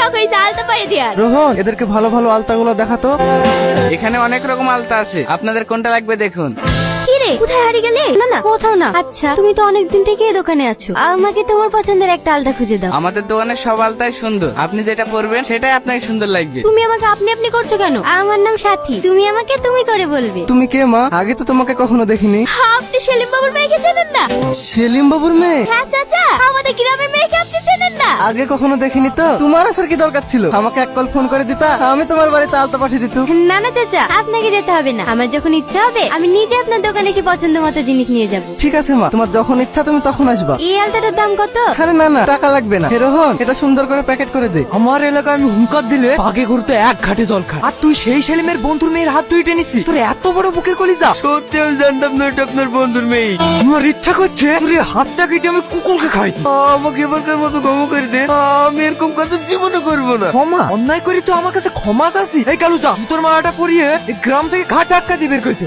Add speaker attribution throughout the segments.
Speaker 1: শখ হয়েছে আলতা পায়ে দেওয়ার।
Speaker 2: রোহন, এদেরকে ভালো ভালো আলতাগুলো দেখাতো।
Speaker 3: এখানে অনেক রকম আলতা আছে, আপনাদের কোনটা লাগবে দেখুন।
Speaker 1: কি রে, কোথায় হারিয়ে গেলে?
Speaker 4: না না, কোথাও না। আচ্ছা, তুমি তো অনেকদিন থেকে এই দোকানে আছো, আমাকে তোমার পছন্দের একটা আলতা খুঁজে দাও।
Speaker 3: আমাদের দোকানের সব আলতাই সুন্দর, আপনি যেটা পরবেন সেটাই আপনাকে সুন্দর লাগবে।
Speaker 4: তুমি আমাকে আপনি আপনি করছো কেন? আমার নাম সাথী, তুমি আমাকে তুমি করে বলবে।
Speaker 2: তুমি কে মা? আগে তো তোমাকে কখনো দেখিনি।
Speaker 1: আপনি সেলিম বাবুর মেয়েকে চেনেন না?
Speaker 2: সেলিম বাবুর মেয়ে?
Speaker 1: হ্যাঁ চাচা, আমাদের গ্রামের মেয়েকে আপনি চেনেন না?
Speaker 2: আগে কখনো দেখিনি তো। তোমার আসার কি দরকার ছিল? আমাকে এক কল ফোন করে দিতা, আমি তোমার বাড়িতে আলতা পাঠিয়ে দিত।
Speaker 4: না না চাচা, আপনাকে যেতে হবে না। আমার যখন ইচ্ছা হবে আমি নিজে আপনার দোকানে এসে পছন্দ মতো জিনিস নিয়ে যাব।
Speaker 2: ঠিক আছে মা, তোমার যখন ইচ্ছা তুমি তখন আসবা।
Speaker 4: এই আলতাটার দাম কত?
Speaker 2: আরে না না, টাকা লাগবে না। হে রোহন, এটা সুন্দর করে প্যাকেট করে দে।
Speaker 5: আমার এলাকায় আমি হুঙ্কার দিলে আগে ঘুরতে এক ঘাটে জল খায়, আর তুই সেই সেলিমের বন্ধুর মেয়ের হাত তুই টেনিসি। তোর এত বড় বুকের কলিজা!
Speaker 3: সত্যি আমি জানতাম না এটা আপনার বন্ধুর মেয়ে।
Speaker 5: আমার ইচ্ছা করছে তোর এই হাতটা কেটে আমি কুকুরকে খাই।
Speaker 3: আমাকে এবারকার মতো ক্ষমা করে দেন, আমি এরকম কাজ জীবনে করবো না।
Speaker 5: ক্ষমা? অন্যায় করি তো আমার কাছে ক্ষমা চাচ্ছি? এই কালুজা, জুতোর মালাটা পরিয়ে এই গ্রাম থেকে ঘাট আটকা দিয়ে বের করতে।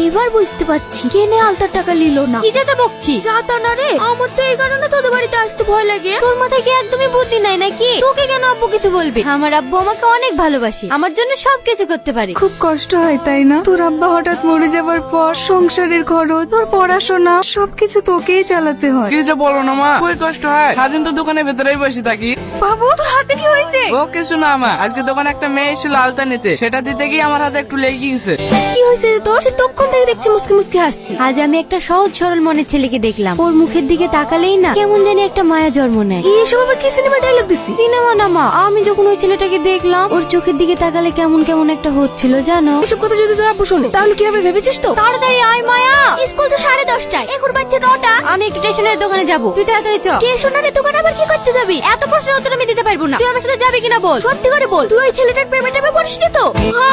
Speaker 1: এবার বুঝতে পারছি কেনে আলতার টাকা নিল না। কি যেতে বকছি চাতা না রে, আমার তো এই কারণে তোদের বাড়িতে আসতে ভয় লাগে।
Speaker 4: তোর মাথায় কি একদমই বুদ্ধি নাই নাকি? তোকে কেন আব্বু কিছু বলবে? আমার আব্বু আমাকে অনেক ভালোবাসে, আমার জন্য সবকিছু করতে পারে।
Speaker 6: খুব কষ্ট হয় তাই না? তোর আব্বা হঠাৎ মরে যাবার পর সংসারের খরচ, তোর পড়াশোনা সবকিছু তোকেই চালাতে হয়।
Speaker 3: কি যে বলো না মা, খুবই কষ্ট হয়। সারাদিন তো দোকানের ভেতরেই বসে থাকি।
Speaker 6: বাবু, তোর হাতে কি হয়েছে?
Speaker 3: ও কিছু না মা, আজকে দোকানে একটা মেয়ে এসেছিল আলতা নিতে, সেটা দিতে গিয়ে আমার হাতে একটু লেগে গিয়েছে।
Speaker 1: কি হয়েছে রে তোর? সে তখন থেকে দেখছি মুসকে মুসকে হাসছি।
Speaker 4: আজ আমি একটা সহজ সরল মনের ছেলেকে দেখলাম, ওর মুখের দিকে তাকালেই না কেমন জানি একটা মায়া জন্ম নেয়।
Speaker 1: এসব আবার কি সিনেমা ডায়লগ দিছি?
Speaker 4: সিনেমা না মা, আমি যখন ওই ছেলেটাকে দেখলাম ওর চোখের দিকে তাকালে কেমন কেমন একটা হচ্ছিল জানো।
Speaker 1: এসব কথা যদি তোর আব্বু শোনে তাহলে কি হবে ভেবেছিস তো? তাড়াতাড়ি আয় মায়া, স্কুল তো 10:30টায়, এখন বাজছে 9টা।
Speaker 4: আমি একটু স্টেশনের দোকানে যাব, তুই তাড়াতাড়ি চ।
Speaker 1: স্টেশনারি দোকানে আবার কি করতে যাবি?
Speaker 4: এত প্রশ্নের উত্তর আমি দিতে পারবো না, তুই আমার সাথে যাবি কিনা বল।
Speaker 1: সত্যি করে বল, তুই ওই ছেলেটার প্রেমে টেমে পড়িস নি তো?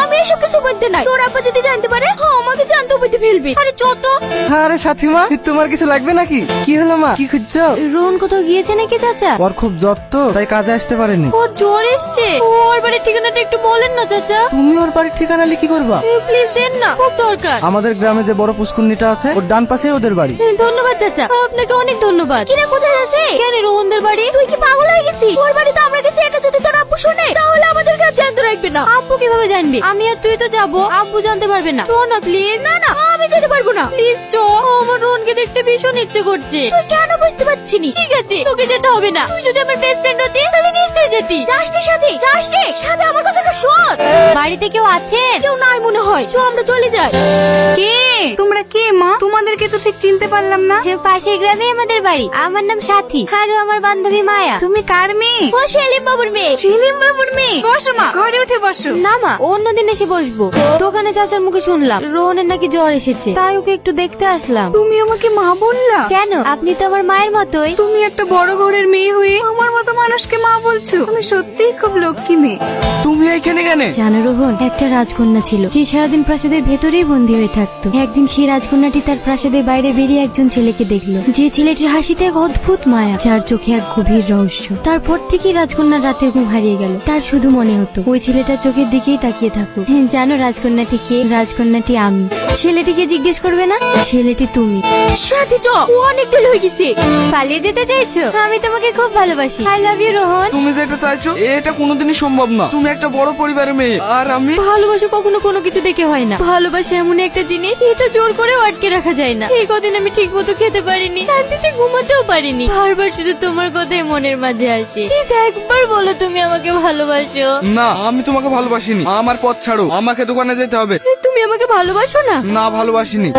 Speaker 1: আমি এসব কিছু বলতে নাই। তোর আব্বা যদি জানতে পারে আমাকে জানতে বলতে ফেলবি। আরে চত।
Speaker 2: আরে সাথী মা, তোমার কিছু লাগবে নাকি? কি হলো মা, কি খুঁজছো?
Speaker 4: রোহন কোথাও গিয়েছে নাকি চাচা?
Speaker 2: ওর খুব জ্বর তো, তাই কাজে আসতে পারেনি।
Speaker 4: ওর জ্বর এসছে, ওর বাড়ির ঠিকানাটা একটু বলেন না চাচা।
Speaker 2: তুমি ওর বাড়ির ঠিকানা লিখি করবা?
Speaker 4: প্লিজ দেন না, খুব দরকার।
Speaker 2: আমাদের গ্রামে যে বড় পুষ্কুন্নিটা আছে ওর ডান পাশে ওদের বাড়ি।
Speaker 4: ধন্যবাদ চাচা, আপনাকে অনেক ধন্যবাদ।
Speaker 1: কিরে কোথায় আছে?
Speaker 4: কেন রোহনদের বাড়ি?
Speaker 1: তুই কি পাগল হয়ে গেছিস? ওর বাড়িতে আমরা গেছি, এটা যদি তোর আব্বু শুনে তাহলে আমাদের কাছে জানতে রাখবে না।
Speaker 4: আব্বু কিভাবে জানবে? আমি আর তুই তো যাবো, আব্বু জানতে পারবে না। চো না প্লিজ।
Speaker 1: না না, আমি যেতে পারবো না।
Speaker 4: প্লিজ চ, আমার রোহনকে দেখতে ভীষণ ইচ্ছে করছে।
Speaker 1: তুই কেন বুঝতে পারছিস নি?
Speaker 4: ঠিক আছে, তোকে যেতে হবে না। তুই যদি আমার বেস্ট ফ্রেন্ড হতি তাহলে নিশ্চয়ই যেতি।
Speaker 1: যাস নি সাথে, যাস নি সাথে, আমার কথাটা শোন।
Speaker 4: বাড়িতে কেউ আছেন?
Speaker 1: কেউ নাই মনে হয়, চো আমরা চলে যাই।
Speaker 6: কে তোমরা? কে মা? তোমাদেরকে তো ঠিক চিনতে পারলাম না।
Speaker 4: পাশের গ্রামে আমাদের বাড়ি, আমার নাম সাথী, আর ও আমার বান্ধবী মায়া।
Speaker 6: তুমি কার মেয়ে?
Speaker 1: ও সেলিম বাবুর মেয়ে।
Speaker 6: সেলিম বাবুর মেয়ে? বসো মা, ঘরে উঠে বসো।
Speaker 4: না মা, অন্যদিন এসে বসবো। দোকানে চাচার মুখে শুনলাম রোহনের নাকি জ্বর এসেছে, তাই ওকে একটু দেখতে আসলাম।
Speaker 6: তুমি আমাকে মা বললা?
Speaker 4: কেন, আপনি তো আমার মায়ের মতোই।
Speaker 6: তুমি একটা বড় ঘরের মেয়ে হয়ে আমার মতো মানুষকে মা বলছো? আমি সত্যিই খুব লক্ষ্মী মেয়ে।
Speaker 3: তুমি এইখানে কেন?
Speaker 4: জানো রোহন, একটা রাজকন্যা ছিল যে সারাদিন প্রাসাদের ভেতরেই বন্দী হয়ে থাকতো। একদিন সেই রাজকন্যাটি তার প্রাসাদের বাইরে বেরিয়ে একজন ছেলেকে দেখলো, যে ছেলেটির হাসিতে এক অদ্ভুত মায়া, যার চোখে এক গভীর রহস্য। তারপর থেকেই রাজকন্যার রাতের ঘুম হারিয়ে গেল। তার শুধু মনে হতো ওই ছেলেটার চোখের দিকেই তাকিয়ে থাকুক। জানো রাজকন্যাটি কে? রাজকন্যাটি আমি। ছেলেটিকে জিজ্ঞেস করবে না, ছেলেটি তুমি।
Speaker 1: সাথী চ, ও অনেক দেরি হয়ে গেছে।
Speaker 4: পালিয়ে যেতে চাইছো? আমি তোমাকে খুব ভালোবাসি। I love you Rohan.
Speaker 3: তুমি যেটা চাইছো এটা কোনোদিনই সম্ভব না। তুমি একটা বড় পরিবারের মেয়ে, আর আমি।
Speaker 4: ভালোবাসা কখনো কোনো কিছু দেখে হয় না। ভালোবাসা এমন একটা জিনিস, এটা জোর করেও আটকে রাখা যায় না। এই কদিন আমি ঠিক মতো খেতে পারিনি, শান্তিতে ঘুমাতেও পারিনি। বারবার শুধু তোমার কথাই মনের মাঝে আসে। প্লিজ একবার বলো তুমি আমাকে ভালোবাসো।
Speaker 3: না, আমি তোমাকে ভালোবাসিনি। আমার পথ ছাড়ো, আমাকে দোকানে যেতে হবে।
Speaker 4: তুমি আমাকে ভালোবাসো না?
Speaker 3: না, ভালোবাসিনি।